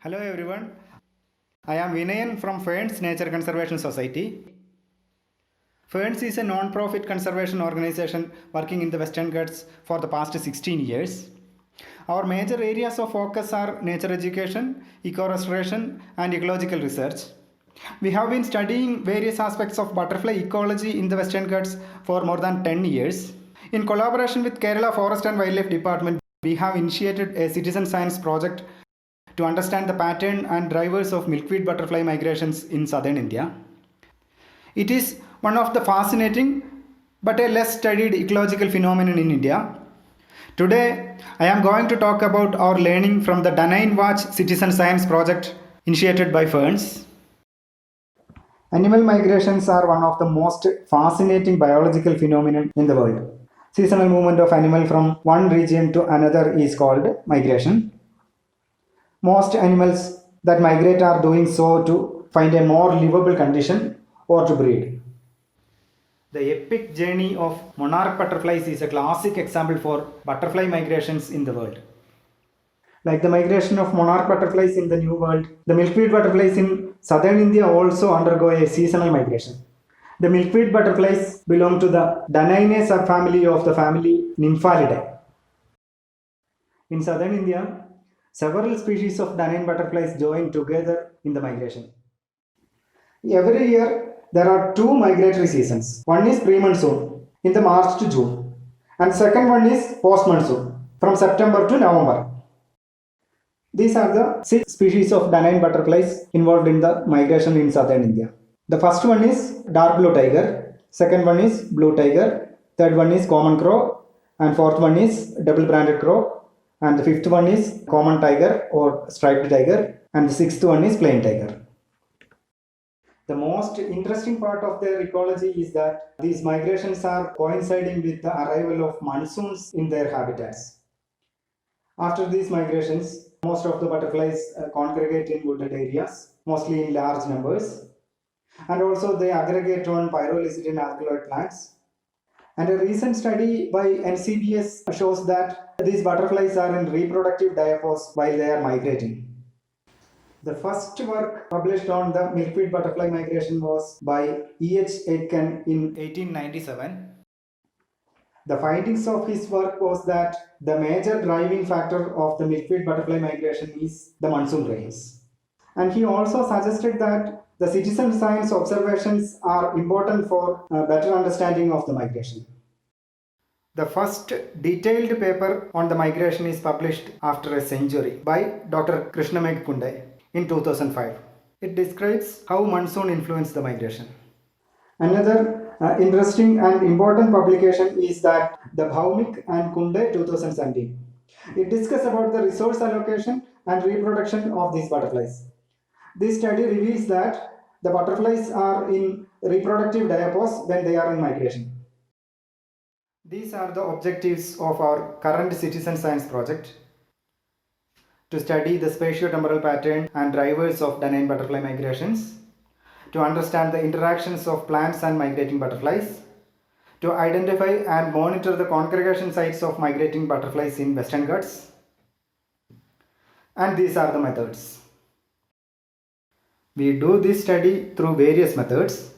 Hello everyone, I am Vinayan from Ferns Nature Conservation Society. Ferns is a non-profit conservation organization working in the Western Ghats for the past 16 years. Our major areas of focus are nature education, eco-restoration and ecological research. We have been studying various aspects of butterfly ecology in the Western Ghats for more than 10 years. In collaboration with Kerala Forest and Wildlife Department, we have initiated a citizen science project to understand the pattern and drivers of milkweed butterfly migrations in southern India. It is one of the fascinating but a less studied ecological phenomenon in India. Today, I am going to talk about our learning from the Danine Watch Citizen Science Project initiated by Ferns. Animal migrations are one of the most fascinating biological phenomena in the world. Seasonal movement of animal from one region to another is called migration. Most animals that migrate are doing so to find a more livable condition or to breed. The epic journey of monarch butterflies is a classic example for butterfly migrations in the world. Like the migration of monarch butterflies in the New World, the milkweed butterflies in southern India also undergo a seasonal migration. The milkweed butterflies belong to the Danine subfamily of the family Nymphalidae. In southern India, several species of Danine butterflies join together in the migration. Every year, there are two migratory seasons. One is pre-monsoon in the March to June, and second one is post-monsoon from September to November. These are the 6 species of Danine butterflies involved in the migration in southern India. The first one is dark blue tiger, second one is blue tiger, third one is common crow, and fourth one is double branded crow, and the fifth one is common tiger or striped tiger, and the sixth one is plain tiger. The most interesting part of their ecology is that these migrations are coinciding with the arrival of monsoons in their habitats. After these migrations, most of the butterflies congregate in wooded areas, mostly in large numbers, and also they aggregate on pyrrolizidine alkaloid plants. And a recent study by NCBS shows that these butterflies are in reproductive diapause while they are migrating. The first work published on the milkweed butterfly migration was by E.H. Aitken in 1897. The findings of his work was that the major driving factor of the milkweed butterfly migration is the monsoon rains. And he also suggested that the citizen science observations are important for a better understanding of the migration. The first detailed paper on the migration is published after a century by Dr. Krishnamegh Kunde in 2005. It describes how monsoon influenced the migration. Another interesting and important publication is that the Bhaumik and Kunde 2017. It discusses about the resource allocation and reproduction of these butterflies. This study reveals that the butterflies are in reproductive diapause when they are in migration. These are the objectives of our current citizen science project: to study the spatio-temporal pattern and drivers of Danine butterfly migrations, to understand the interactions of plants and migrating butterflies, to identify and monitor the congregation sites of migrating butterflies in Western Ghats, and these are the methods. We do this study through various methods.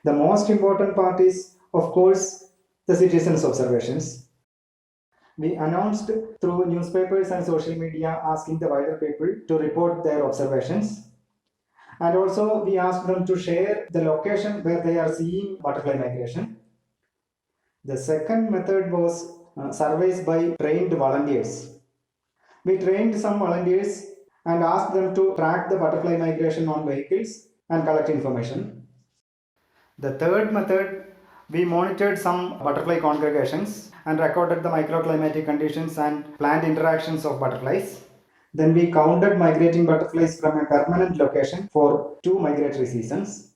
The most important part is, of course, the citizens' observations. We announced through newspapers and social media asking the wider people to report their observations. And also we asked them to share the location where they are seeing butterfly migration. The second method was surveys by trained volunteers. We trained some volunteers and asked them to track the butterfly migration on vehicles and collect information. The third method, we monitored some butterfly congregations and recorded the microclimatic conditions and plant interactions of butterflies. Then we counted migrating butterflies from a permanent location for 2 migratory seasons.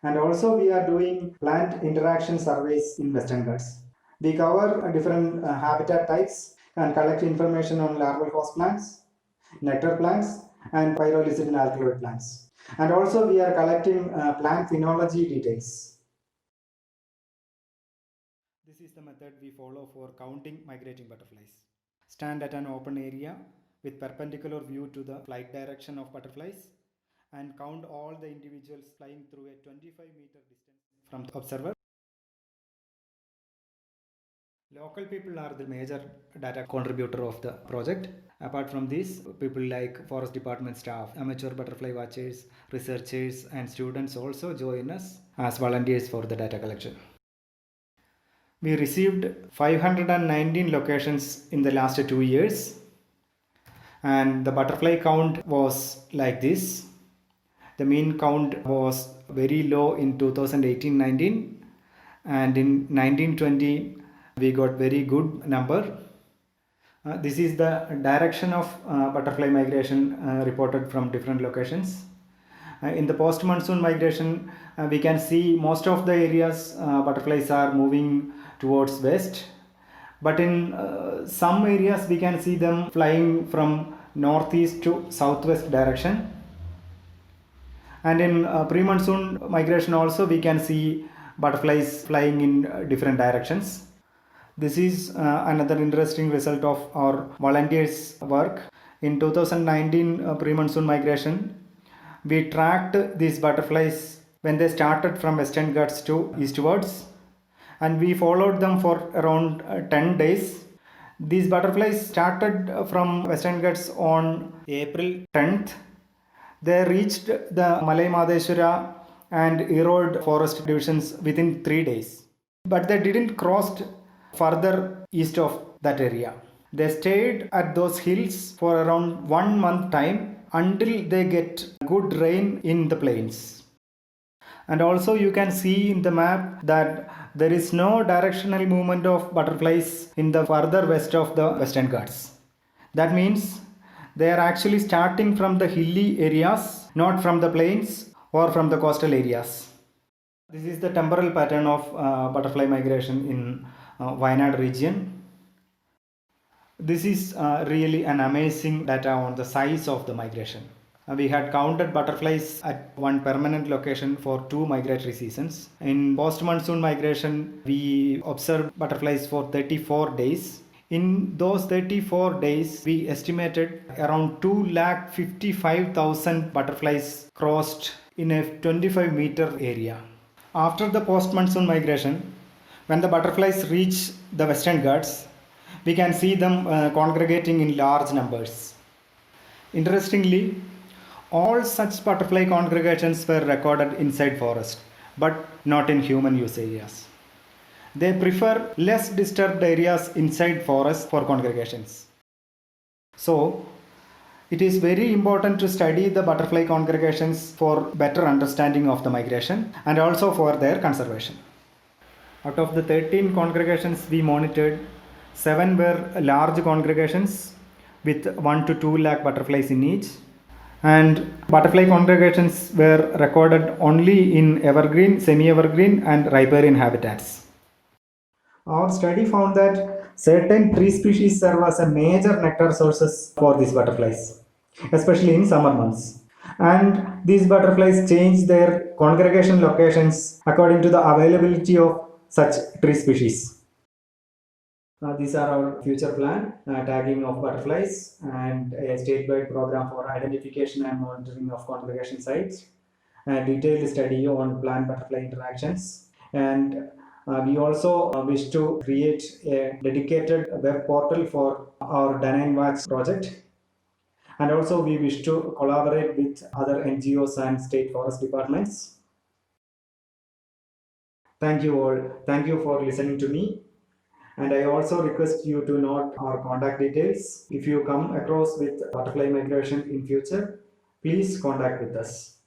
And also we are doing plant interaction surveys in Western Ghats. We cover different habitat types and collect information on larval host plants, nectar plants, and pyrrolizidine alkaloid plants. And also we are collecting plant phenology details. This is the method we follow for counting migrating butterflies. Stand at an open area with perpendicular view to the flight direction of butterflies and count all the individuals flying through a 25-meter distance from the observer. Local people are the major data contributor of the project. Apart from this, people like forest department staff, amateur butterfly watchers, researchers and students also join us as volunteers for the data collection. We received 519 locations in the last 2 years, and the butterfly count was like this. The mean count was very low in 2018-19, and in 1920 we got very good number. This is the direction of butterfly migration reported from different locations. In the post-monsoon migration, we can see most of the areas butterflies are moving towards west, but in some areas we can see them flying from northeast to southwest direction. And in pre-monsoon migration also we can see butterflies flying in different directions. This is another interesting result of our volunteers' work. In 2019 pre-monsoon migration, we tracked these butterflies when they started from Western Ghats to eastwards, and we followed them for around 10 days. These butterflies started from Western Ghats on April 10th. They reached the Malay Madheshwara and Erode forest divisions within 3 days, but they didn't cross further east of that area. They stayed at those hills for around 1 month time until they get good rain in the plains. And also you can see in the map that there is no directional movement of butterflies in the further west of the Western Ghats. That means they are actually starting from the hilly areas, not from the plains or from the coastal areas. This is the temporal pattern of butterfly migration in Wayanad region. This is really an amazing data on the size of the migration. We had counted butterflies at one permanent location for 2 migratory seasons. In post-monsoon migration, we observed butterflies for 34 days. In those 34 days, we estimated around 2,55,000 butterflies crossed in a 25-meter area. After the post-monsoon migration, when the butterflies reach the Western Ghats, we can see them congregating in large numbers. Interestingly, all such butterfly congregations were recorded inside forest, but not in human use areas. They prefer less disturbed areas inside forest for congregations. So, it is very important to study the butterfly congregations for better understanding of the migration and also for their conservation. Out of the 13 congregations we monitored, 7 were large congregations with 1 to 2 lakh butterflies in each, and butterfly congregations were recorded only in evergreen, semi-evergreen and riparian habitats. Our study found that certain tree species serve as a major nectar sources for these butterflies, especially in summer months. And these butterflies change their congregation locations according to the availability of such tree species. These are our future plan, tagging of butterflies and a state-wide program for identification and monitoring of congregation sites, a detailed study on plant butterfly interactions, and we also wish to create a dedicated web portal for our Danine Watch project, and also we wish to collaborate with other NGOs and state forest departments. Thank you all. Thank you for listening to me. And I also request you to note our contact details. If you come across with butterfly migration in future, please contact with us.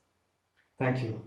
Thank you.